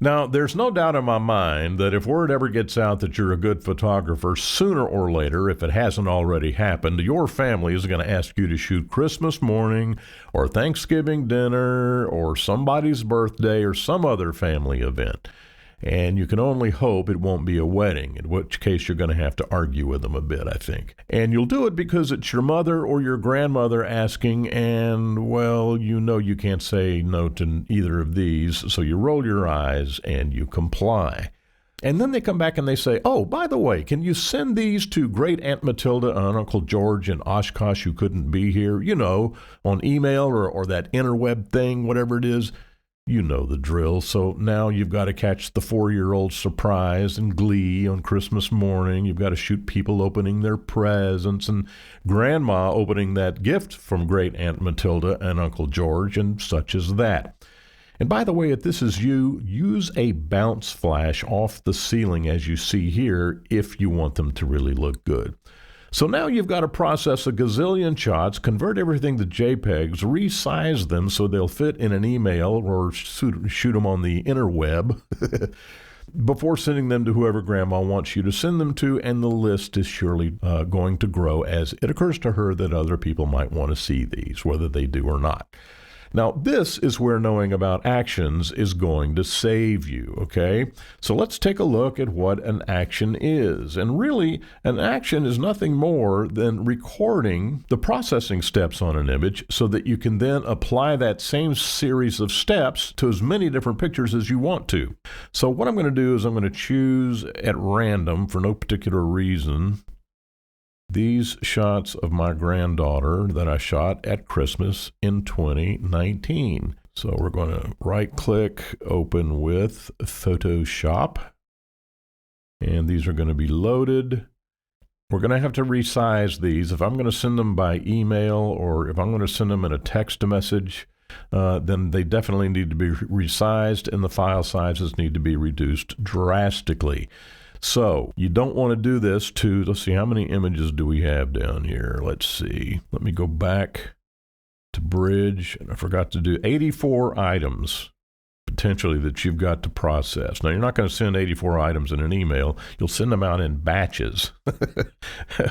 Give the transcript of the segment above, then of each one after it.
Now, there's no doubt in my mind that if word ever gets out that you're a good photographer, sooner or later, if it hasn't already happened, your family is going to ask you to shoot Christmas morning or Thanksgiving dinner or somebody's birthday or some other family event. And you can only hope it won't be a wedding, in which case you're going to have to argue with them a bit, I think. And you'll do it because it's your mother or your grandmother asking, and, well, you know you can't say no to either of these, so you roll your eyes and you comply. And then they come back and they say, oh, by the way, can you send these to Great Aunt Matilda and Uncle George in Oshkosh who couldn't be here, on email or that interweb thing, whatever it is. You know the drill. So now you've got to catch the 4-year-old surprise and glee on Christmas morning. You've got to shoot people opening their presents and Grandma opening that gift from Great Aunt Matilda and Uncle George and such as that. And by the way, if this is you, use a bounce flash off the ceiling as you see here if you want them to really look good. So now you've got to process a gazillion shots, convert everything to JPEGs, resize them so they'll fit in an email or shoot them on the interweb before sending them to whoever Grandma wants you to send them to, and the list is surely going to grow as it occurs to her that other people might want to see these, whether they do or not. Now, this is where knowing about actions is going to save you, okay? So let's take a look at what an action is. And really, an action is nothing more than recording the processing steps on an image so that you can then apply that same series of steps to as many different pictures as you want to. So what I'm going to do is I'm going to choose at random for no particular reason these shots of my granddaughter that I shot at Christmas in 2019. So we're going to right-click, open with Photoshop. And these are going to be loaded. We're going to have to resize these. If I'm going to send them by email or if I'm going to send them in a text message, then they definitely need to be resized and the file sizes need to be reduced drastically. So you don't want to do this to, let's see, how many images do we have down here? Let's see. Let me go back to Bridge. And I forgot to do 84 items potentially that you've got to process. Now, you're not going to send 84 items in an email. You'll send them out in batches.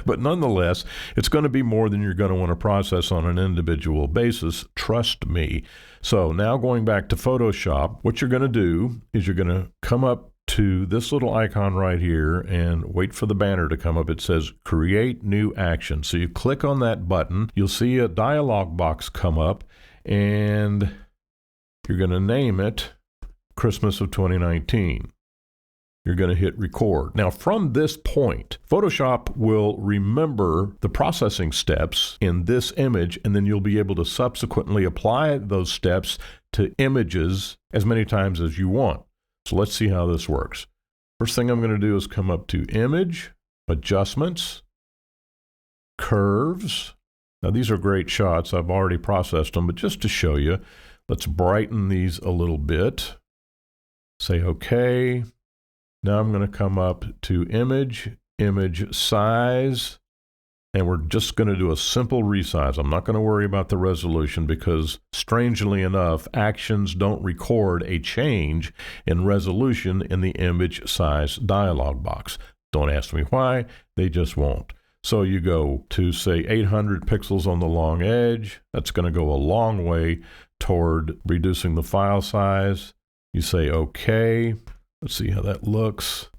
But nonetheless, it's going to be more than you're going to want to process on an individual basis. Trust me. So now going back to Photoshop, what you're going to do is you're going to come up to this little icon right here and wait for the banner to come up. It says create new action. So you click on that button, you'll see a dialog box come up and you're going to name it Christmas of 2019. You're going to hit record. Now from this point, Photoshop will remember the processing steps in this image and then you'll be able to subsequently apply those steps to images as many times as you want. So let's see how this works. First thing I'm going to do is come up to Image, Adjustments, Curves. Now these are great shots. I've already processed them, but just to show you, let's brighten these a little bit. Say OK. Now I'm going to come up to Image, Image Size, and we're just going to do a simple resize. I'm not going to worry about the resolution because, strangely enough, actions don't record a change in resolution in the image size dialog box. Don't ask me why, they just won't. So you go to, say, 800 pixels on the long edge. That's going to go a long way toward reducing the file size. You say OK. Let's see how that looks.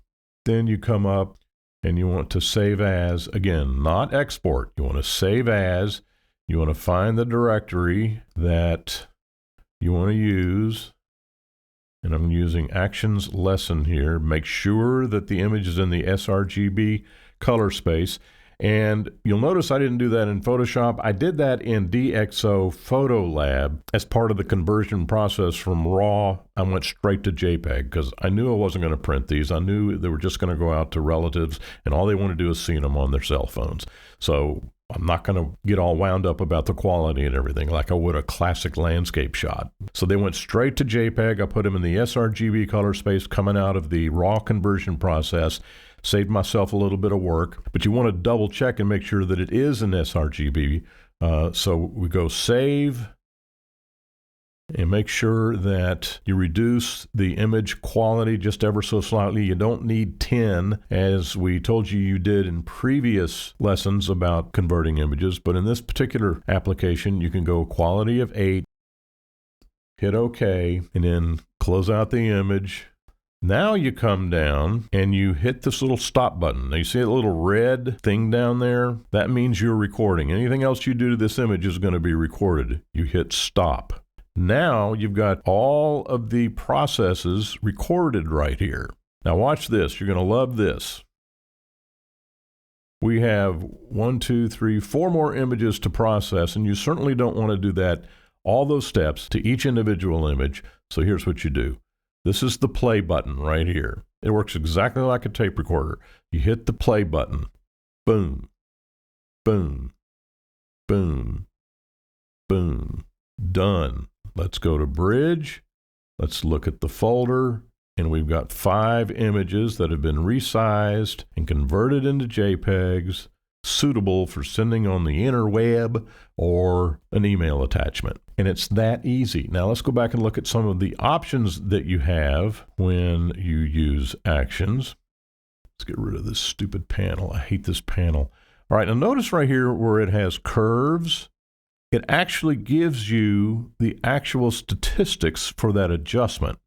Then you come up and you want to save as, again, not export. You want to save as. You want to find the directory that you want to use. And I'm using Actions Lesson here. Make sure that the image is in the sRGB color space. And you'll notice I didn't do that in Photoshop. I did that in DxO Photolab as part of the conversion process from RAW. I went straight to JPEG because I knew I wasn't going to print these. I knew they were just going to go out to relatives, and all they want to do is see them on their cell phones. So I'm not going to get all wound up about the quality and everything like I would a classic landscape shot. So they went straight to JPEG. I put them in the sRGB color space coming out of the RAW conversion process. Saved myself a little bit of work, but you want to double check and make sure that it is an sRGB. So we go Save, And make sure that you reduce the image quality just ever so slightly. You don't need 10, as we told you did in previous lessons about converting images. But in this particular application, you can go quality of 8, hit OK, and then close out the image. Now you come down and you hit this little stop button. Now you see a little red thing down there? That means you're recording. Anything else you do to this image is going to be recorded. You hit stop. Now you've got all of the processes recorded right here. Now watch this. You're going to love this. We have 1, 2, 3, 4 more images to process, and you certainly don't want to do that, all those steps to each individual image. So here's what you do. This is the play button right here. It works exactly like a tape recorder. You hit the play button. Boom, boom, boom, boom. Done. Let's go to Bridge. Let's look at the folder. And we've got 5 images that have been resized and converted into JPEGs, suitable for sending on the interweb or an email attachment. And it's that easy. Now let's go back and look at some of the options that you have when you use Actions. Let's get rid of this stupid panel. I hate this panel. All right, now notice right here where it has curves. It actually gives you the actual statistics for that adjustment.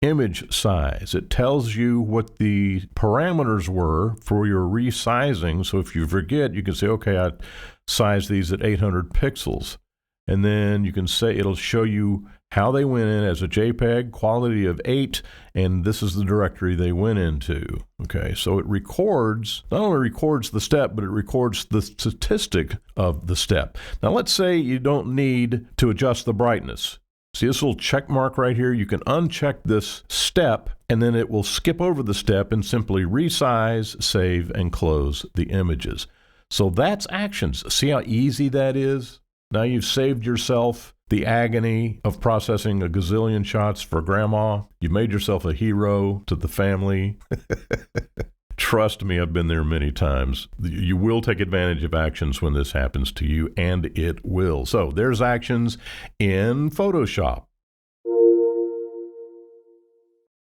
Image size. It tells you what the parameters were for your resizing. So if you forget, you can say, okay, I sized these at 800 pixels. And then you can say, it'll show you how they went in as a JPEG, quality of 8, and this is the directory they went into. Okay, so it records, not only records the step, but it records the statistic of the step. Now let's say you don't need to adjust the brightness. See this little check mark right here? You can uncheck this step, and then it will skip over the step and simply resize, save, and close the images. So that's Actions. See how easy that is? Now you've saved yourself the agony of processing a gazillion shots for grandma. You've made yourself a hero to the family. Trust me, I've been there many times. You will take advantage of Actions when this happens to you, and it will. So there's Actions in Photoshop.